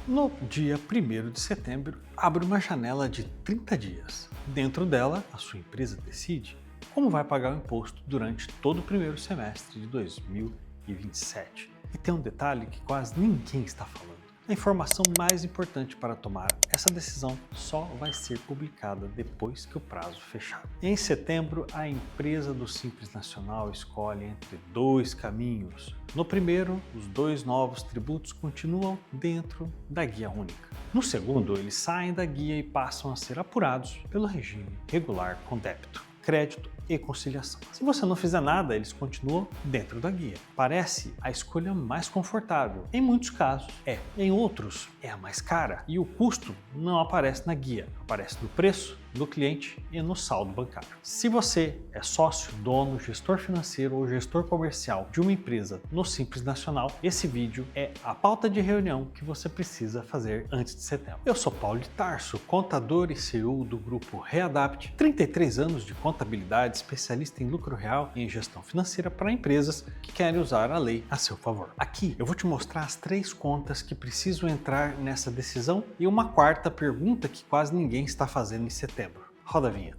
No dia 1º de setembro, abre uma janela de 30 dias. Dentro dela, a sua empresa decide como vai pagar o imposto durante todo o primeiro semestre de 2027. E tem um detalhe que quase ninguém está falando. A informação mais importante para tomar essa decisão só vai ser publicada depois que o prazo fechar. Em setembro, a empresa do Simples Nacional escolhe entre dois caminhos. No primeiro, os dois novos tributos continuam dentro da guia única. No segundo, eles saem da guia e passam a ser apurados pelo regime regular com débito, crédito e conciliação. Se você não fizer nada, eles continuam dentro da guia. Parece a escolha mais confortável. Em muitos casos é. Em outros, é a mais cara. E o custo não aparece na guia, aparece no preço do cliente e no saldo bancário. Se você é sócio, dono, gestor financeiro ou gestor comercial de uma empresa no Simples Nacional, esse vídeo é a pauta de reunião que você precisa fazer antes de setembro. Eu sou Paulo de Tarso, contador e CEO do grupo Readapt, 33 anos de contabilidade, especialista em lucro real e em gestão financeira para empresas que querem usar a lei a seu favor. Aqui eu vou te mostrar as 3 contas que precisam entrar nessa decisão e uma quarta pergunta que quase ninguém está fazendo em setembro. Roda a vinheta.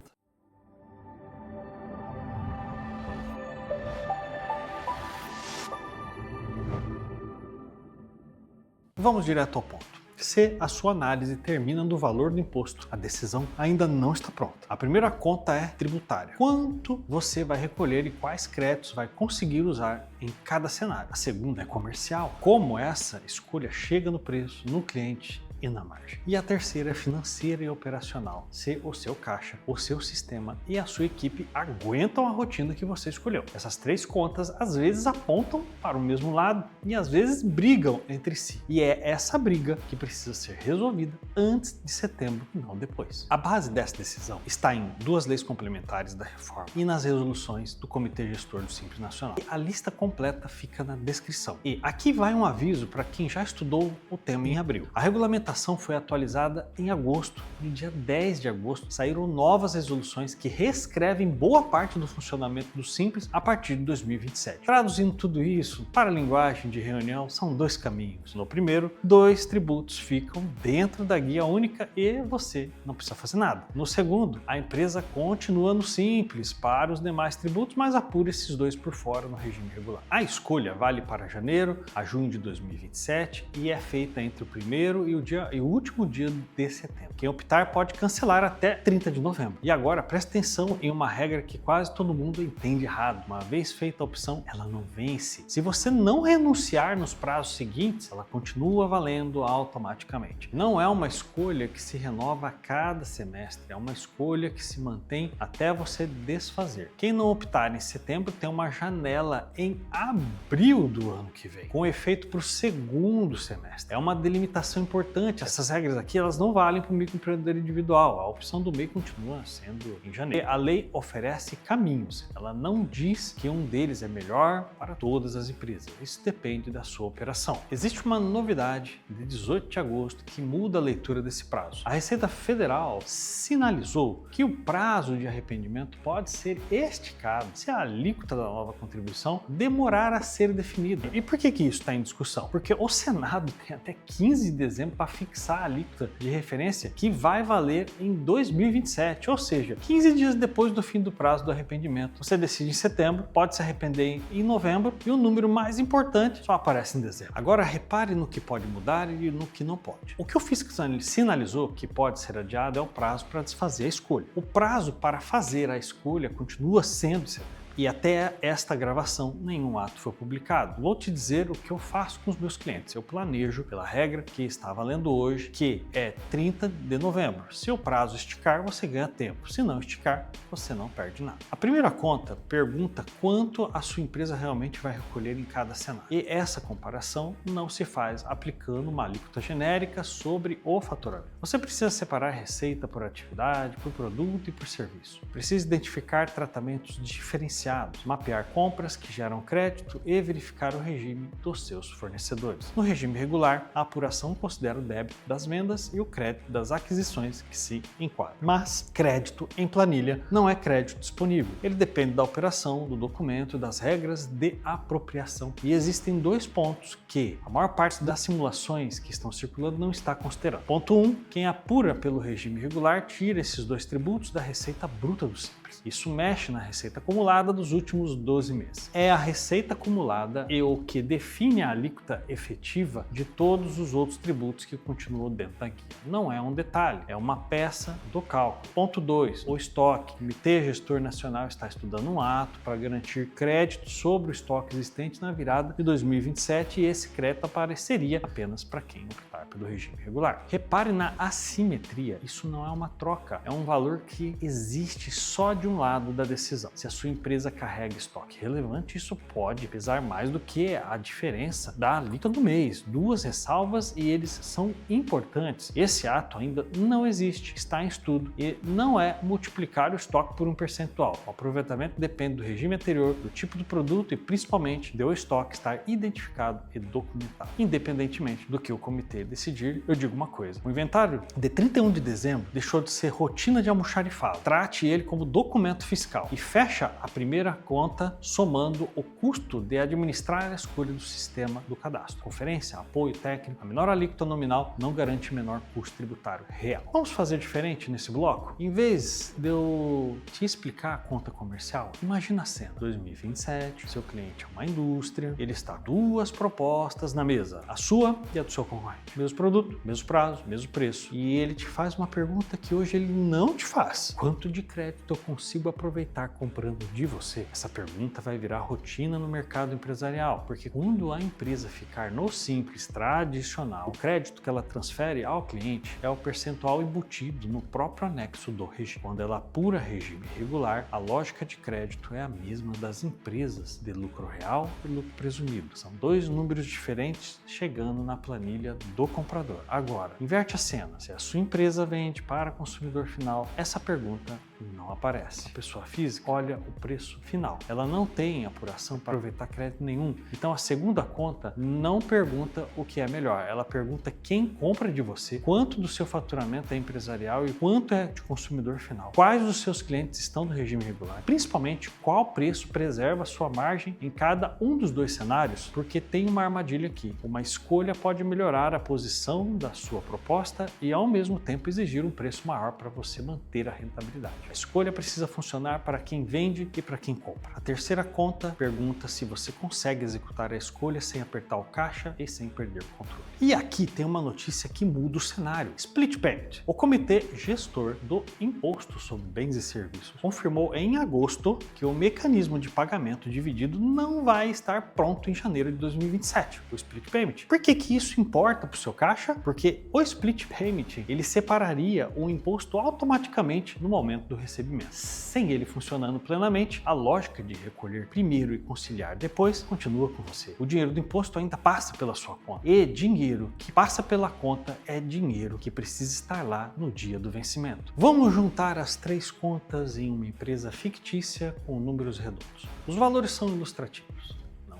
Vamos direto ao ponto. Se a sua análise termina no valor do imposto, a decisão ainda não está pronta. A primeira conta é tributária. Quanto você vai recolher e quais créditos vai conseguir usar em cada cenário. A segunda é comercial. Como essa escolha chega no preço, no cliente e na margem. E a terceira é financeira e operacional. Se o seu caixa, o seu sistema e a sua equipe aguentam a rotina que você escolheu. Essas 3 contas às vezes apontam para o mesmo lado e às vezes brigam entre si. E é essa briga que precisa ser resolvida antes de setembro e não depois. A base dessa decisão está em 2 leis complementares da reforma e nas resoluções do Comitê Gestor do Simples Nacional. E a lista completa fica na descrição. E aqui vai um aviso para quem já estudou o tema em abril. A regulamentação foi atualizada em agosto. No dia 10 de agosto, saíram novas resoluções que reescrevem boa parte do funcionamento do Simples a partir de 2027. Traduzindo tudo isso para a linguagem de reunião, são 2 caminhos. No primeiro, 2 tributos ficam dentro da guia única e você não precisa fazer nada. No segundo, a empresa continua no Simples para os demais tributos, mas apura esses 2 por fora no regime regular. A escolha vale para janeiro a junho de 2027 e é feita entre o primeiro e o último dia de setembro. Quem optar pode cancelar até 30 de novembro. E agora preste atenção em uma regra que quase todo mundo entende errado. Uma vez feita a opção, ela não vence. Se você não renunciar nos prazos seguintes, ela continua valendo automaticamente. Não é uma escolha que se renova a cada semestre, é uma escolha que se mantém até você desfazer. Quem não optar em setembro tem uma janela em abril do ano que vem, com efeito para o segundo semestre. É uma delimitação importante. Essas regras aqui elas não valem para o microempreendedor individual. A opção do MEI continua sendo em janeiro. A lei oferece caminhos. Ela não diz que um deles é melhor para todas as empresas. Isso depende da sua operação. Existe uma novidade de 18 de agosto que muda a leitura desse prazo. A Receita Federal sinalizou que o prazo de arrependimento pode ser esticado se a alíquota da nova contribuição demorar a ser definida. E por que isso está em discussão? Porque o Senado tem até 15 de dezembro para fixar a alíquota de referência que vai valer em 2027, ou seja, 15 dias depois do fim do prazo do arrependimento. Você decide em setembro, pode se arrepender em novembro e o número mais importante só aparece em dezembro. Agora repare no que pode mudar e no que não pode. O que o fisco sinalizou que pode ser adiado é o prazo para desfazer a escolha. O prazo para fazer a escolha continua sendo setembro. E até esta gravação, nenhum ato foi publicado. Vou te dizer o que eu faço com os meus clientes. Eu planejo pela regra que está valendo hoje, que é 30 de novembro. Se o prazo esticar, você ganha tempo. Se não esticar, você não perde nada. A primeira conta pergunta quanto a sua empresa realmente vai recolher em cada cenário. E essa comparação não se faz aplicando uma alíquota genérica sobre o faturamento. Você precisa separar receita por atividade, por produto e por serviço. Precisa identificar tratamentos diferenciados gerenciados, mapear compras que geram crédito e verificar o regime dos seus fornecedores. No regime regular, a apuração considera o débito das vendas e o crédito das aquisições que se enquadram. Mas crédito em planilha não é crédito disponível. Ele depende da operação, do documento e das regras de apropriação. E existem dois pontos que a maior parte das simulações que estão circulando não está considerando. Ponto 1. Quem apura pelo regime regular tira esses dois tributos da receita bruta do Simples. Isso mexe na receita acumulada dos últimos 12 meses. É a receita acumulada e o que define a alíquota efetiva de todos os outros tributos que continuam dentro da guia. Não é um detalhe, é uma peça do cálculo. Ponto 2. O estoque. O Comitê Gestor Nacional está estudando um ato para garantir crédito sobre o estoque existente na virada de 2027 e esse crédito apareceria apenas para quem optar pelo regime regular. Repare na assimetria. Isso não é uma troca, é um valor que existe só de um lado da decisão. Se a sua empresa carrega estoque relevante, isso pode pesar mais do que a diferença da alíquota do mês. Duas ressalvas e eles são importantes. Esse ato ainda não existe, está em estudo e não é multiplicar o estoque por um percentual. O aproveitamento depende do regime anterior, do tipo do produto e principalmente do estoque estar identificado e documentado. Independentemente do que o comitê decidir, eu digo uma coisa: o inventário de 31 de dezembro deixou de ser rotina de almoxarifado. Trate ele como documento fiscal e fecha a primeira conta somando o custo de administrar a escolha do sistema do cadastro. Conferência, apoio técnico, a menor alíquota nominal não garante menor custo tributário real. Vamos fazer diferente nesse bloco? Em vez de eu te explicar a conta comercial, imagina a cena. 2027, seu cliente é uma indústria, ele está duas propostas na mesa, a sua e a do seu concorrente. Mesmo produto, mesmo prazo, mesmo preço. E ele te faz uma pergunta que hoje ele não te faz. Quanto de crédito eu consigo aproveitar comprando de você? Essa pergunta vai virar rotina no mercado empresarial, porque quando a empresa ficar no Simples tradicional, o crédito que ela transfere ao cliente é o percentual embutido no próprio anexo do regime. Quando ela apura regime regular, a lógica de crédito é a mesma das empresas de lucro real e lucro presumido. São dois números diferentes chegando na planilha do comprador. Agora, inverte a cena. Se a sua empresa vende para consumidor final, essa pergunta não aparece. A pessoa física olha o preço final. Ela não tem apuração para aproveitar crédito nenhum. Então a segunda conta não pergunta o que é melhor. Ela pergunta quem compra de você, quanto do seu faturamento é empresarial e quanto é de consumidor final. Quais dos seus clientes estão no regime regular? Principalmente qual preço preserva a sua margem em cada um dos dois cenários, porque tem uma armadilha aqui. Uma escolha pode melhorar a posição da sua proposta e ao mesmo tempo exigir um preço maior para você manter a rentabilidade. A escolha precisa funcionar para quem vende e para quem compra. A terceira conta pergunta se você consegue executar a escolha sem apertar o caixa e sem perder o controle. E aqui tem uma notícia que muda o cenário. Split Payment. O Comitê Gestor do Imposto sobre Bens e Serviços confirmou em agosto que o mecanismo de pagamento dividido não vai estar pronto em janeiro de 2027, o Split Payment. Por que isso importa para o seu caixa? Porque o Split Payment ele separaria o imposto automaticamente no momento do recebimento. Sem ele funcionando plenamente, a lógica de recolher primeiro e conciliar depois continua com você. O dinheiro do imposto ainda passa pela sua conta. E dinheiro que passa pela conta é dinheiro que precisa estar lá no dia do vencimento. Vamos juntar as três contas em uma empresa fictícia com números redondos. Os valores são ilustrativos.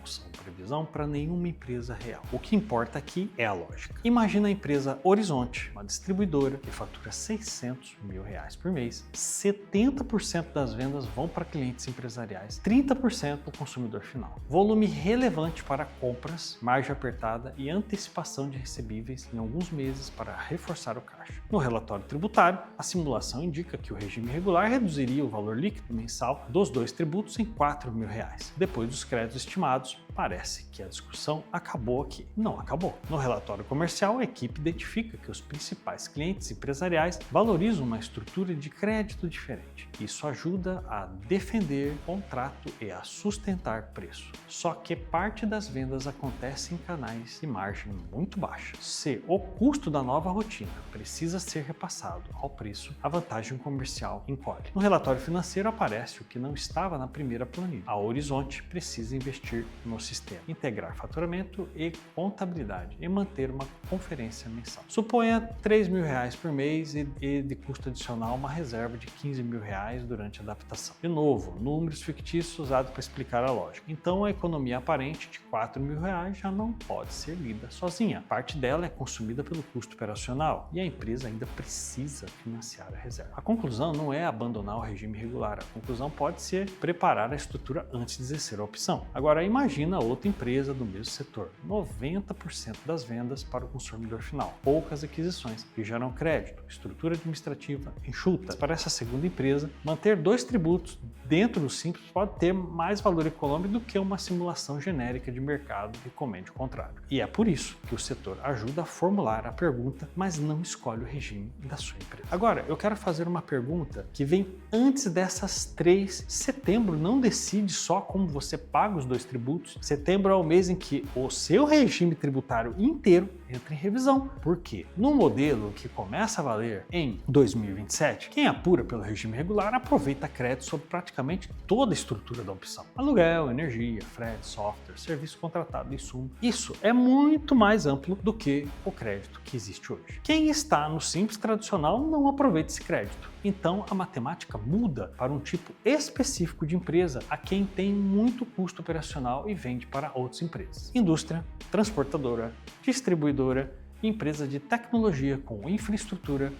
São previsão para nenhuma empresa real. O que importa aqui é a lógica. Imagina a empresa Horizonte, uma distribuidora que fatura R$600 mil por mês. 70% das vendas vão para clientes empresariais, 30% para o consumidor final. Volume relevante para compras, margem apertada e antecipação de recebíveis em alguns meses para reforçar o caixa. No relatório tributário, a simulação indica que o regime regular reduziria o valor líquido mensal dos dois tributos em R$4 mil. Depois dos créditos estimados, parece que a discussão acabou aqui. Não acabou. No relatório comercial, a equipe identifica que os principais clientes empresariais valorizam uma estrutura de crédito diferente. Isso ajuda a defender o contrato e a sustentar preço. Só que parte das vendas acontece em canais de margem muito baixa. Se o custo da nova rotina precisa ser repassado ao preço, a vantagem comercial encolhe. No relatório financeiro aparece o que não estava na primeira planilha. A Horizonte precisa investir no sistema, integrar faturamento e contabilidade e manter uma conferência mensal. Suponha R$3.000 por mês e de custo adicional uma reserva de R$15.000 durante a adaptação. De novo, números fictícios usados para explicar a lógica. Então a economia aparente de R$4.000 já não pode ser lida sozinha. Parte dela é consumida pelo custo operacional e a empresa ainda precisa financiar a reserva. A conclusão não é abandonar o regime regular, a conclusão pode ser preparar a estrutura antes de exercer a opção. Agora imagina outra empresa do mesmo setor, 90% das vendas para o consumidor final, poucas aquisições que geram crédito, estrutura administrativa enxuta. Para essa segunda empresa, manter 2 tributos dentro do Simples pode ter mais valor econômico do que uma simulação genérica de mercado que recomende o contrário. E é por isso que o setor ajuda a formular a pergunta, mas não escolhe o regime da sua empresa. Agora, eu quero fazer uma pergunta que vem antes dessas 3. Setembro não decide só como você paga os 2 tributos. Setembro é o mês em que o seu regime tributário inteiro entra em revisão. Por quê? No modelo que começa a valer em 2027, quem apura pelo regime regular aproveita crédito sobre praticamente toda a estrutura da opção. Aluguel, energia, frete, software, serviço contratado e insumo. Isso é muito mais amplo do que o crédito que existe hoje. Quem está no Simples tradicional não aproveita esse crédito. Então a matemática muda para um tipo específico de empresa a quem tem muito custo operacional e vende para outras empresas. Indústria, transportadora, distribuidora, empresa de tecnologia com infraestrutura,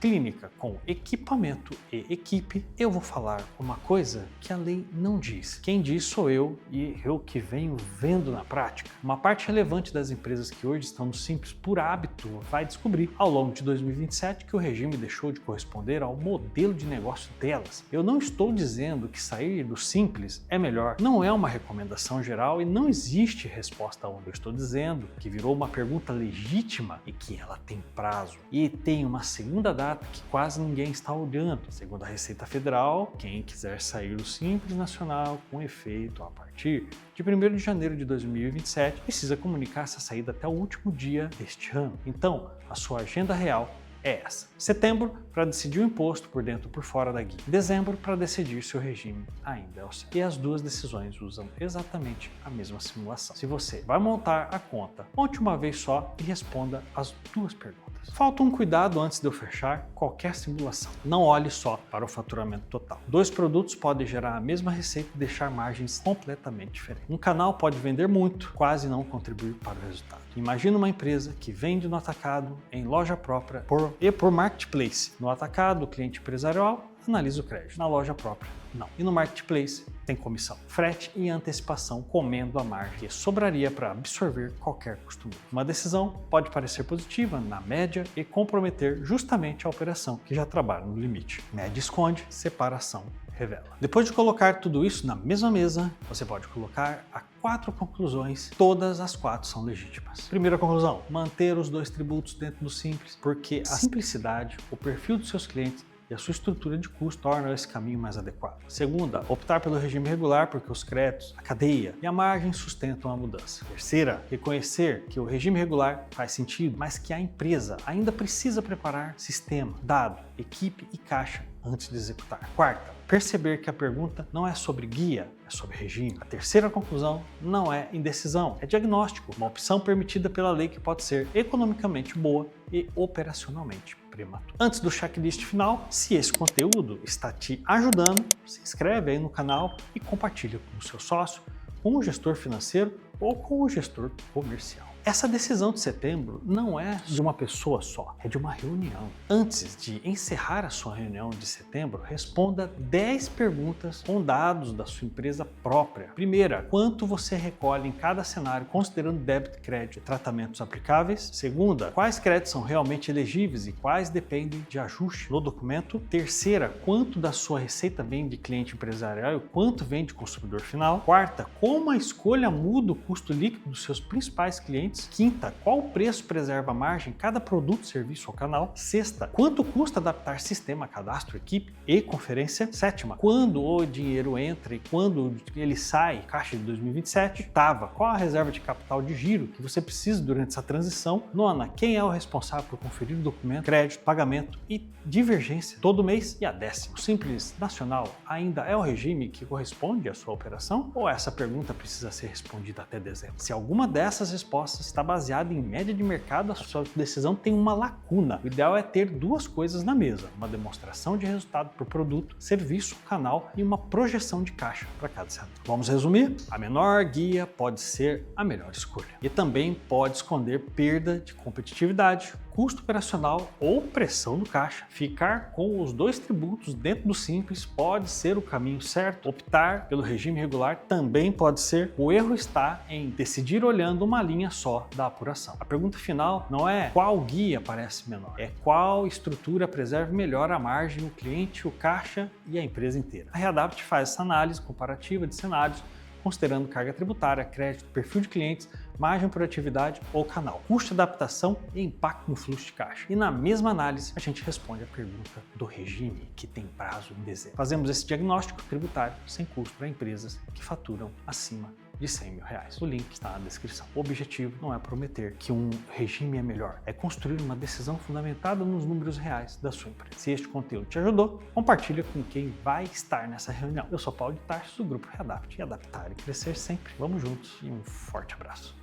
clínica com equipamento e equipe. Eu vou falar uma coisa que a lei não diz. Quem diz sou eu e eu que venho vendo na prática. Uma parte relevante das empresas que hoje estão no Simples por hábito vai descobrir ao longo de 2027 que o regime deixou de corresponder ao modelo de negócio delas. Eu não estou dizendo que sair do Simples é melhor. Não é uma recomendação geral e não existe resposta única. Eu estou dizendo que virou uma pergunta legítima e que ela tem prazo. E tem uma segunda data que quase ninguém está olhando. Segundo a Receita Federal, quem quiser sair do Simples Nacional com efeito a partir de 1º de janeiro de 2027 precisa comunicar essa saída até o último dia deste ano. Então, a sua agenda real é essa. Setembro, para decidir o imposto por dentro ou por fora da guia. Dezembro, para decidir se o regime ainda é o certo. E as duas decisões usam exatamente a mesma simulação. Se você vai montar a conta, monte uma vez só e responda as 2 perguntas. Falta um cuidado antes de eu fechar qualquer simulação. Não olhe só para o faturamento total. 2 produtos podem gerar a mesma receita e deixar margens completamente diferentes. Um canal pode vender muito, quase não contribuir para o resultado. Imagina uma empresa que vende no atacado, em loja própria por marketplace. No atacado, o cliente empresarial analisa o crédito. Na loja própria, não. E no marketplace tem comissão, frete e antecipação comendo a margem que sobraria para absorver qualquer custo novo. Uma decisão pode parecer positiva na média e comprometer justamente a operação que já trabalha no limite. Média esconde, separação revela. Depois de colocar tudo isso na mesma mesa, você pode colocar a 4 conclusões, todas as 4 são legítimas. Primeira conclusão, manter os 2 tributos dentro do Simples, porque a simplicidade, o perfil dos seus clientes e a sua estrutura de custo tornam esse caminho mais adequado. Segunda, optar pelo regime regular porque os créditos, a cadeia e a margem sustentam a mudança. Terceira, reconhecer que o regime regular faz sentido, mas que a empresa ainda precisa preparar sistema, dado, equipe e caixa antes de executar. Quarta, perceber que a pergunta não é sobre guia, é sobre regime. A terceira conclusão não é indecisão, é diagnóstico, uma opção permitida pela lei que pode ser economicamente boa e operacionalmente prematura. Antes do checklist final, se esse conteúdo está te ajudando, se inscreve aí no canal e compartilha com o seu sócio, com o gestor financeiro ou com o gestor comercial. Essa decisão de setembro não é de uma pessoa só, é de uma reunião. Antes de encerrar a sua reunião de setembro, responda 10 perguntas com dados da sua empresa própria. Primeira, quanto você recolhe em cada cenário considerando débito e crédito e tratamentos aplicáveis? Segunda, quais créditos são realmente elegíveis e quais dependem de ajuste no documento? Terceira, quanto da sua receita vem de cliente empresarial e quanto vem de consumidor final? Quarta, como a escolha muda o custo líquido dos seus principais clientes clientes. Quinta, qual preço preserva a margem cada produto, serviço ou canal. Sexta, quanto custa adaptar sistema, cadastro, equipe e conferência. Sétima, quando o dinheiro entra e quando ele sai, caixa de 2027. Oitava, qual a reserva de capital de giro que você precisa durante essa transição. Nona, quem é o responsável por conferir o documento, crédito, pagamento e divergência todo mês. E a décima, o Simples Nacional ainda é o regime que corresponde à sua operação? Ou essa pergunta precisa ser respondida até dezembro? Se alguma dessas respostas está baseada em média de mercado, a sua decisão tem uma lacuna. O ideal é ter duas coisas na mesa: uma demonstração de resultado por produto, serviço, canal e uma projeção de caixa para cada setor. Vamos resumir? A menor guia pode ser a melhor escolha e também pode esconder perda de competitividade, custo operacional ou pressão no caixa. Ficar com os dois tributos dentro do Simples pode ser o caminho certo. Optar pelo regime regular também pode ser. O erro está em decidir olhando uma linha só da apuração. A pergunta final não é qual guia parece menor, é qual estrutura preserva melhor a margem, o cliente, o caixa e a empresa inteira. A Readapt faz essa análise comparativa de cenários, considerando carga tributária, crédito, perfil de clientes, margem por atividade ou canal, custo de adaptação e impacto no fluxo de caixa. E na mesma análise, a gente responde a pergunta do regime, que tem prazo em dezembro. Fazemos esse diagnóstico tributário sem custo para empresas que faturam acima de R$100 mil. O link está na descrição. O objetivo não é prometer que um regime é melhor, é construir uma decisão fundamentada nos números reais da sua empresa. Se este conteúdo te ajudou, compartilha com quem vai estar nessa reunião. Eu sou Paulo de Tarso, do Grupo Readapt, e adaptar e crescer sempre. Vamos juntos e um forte abraço.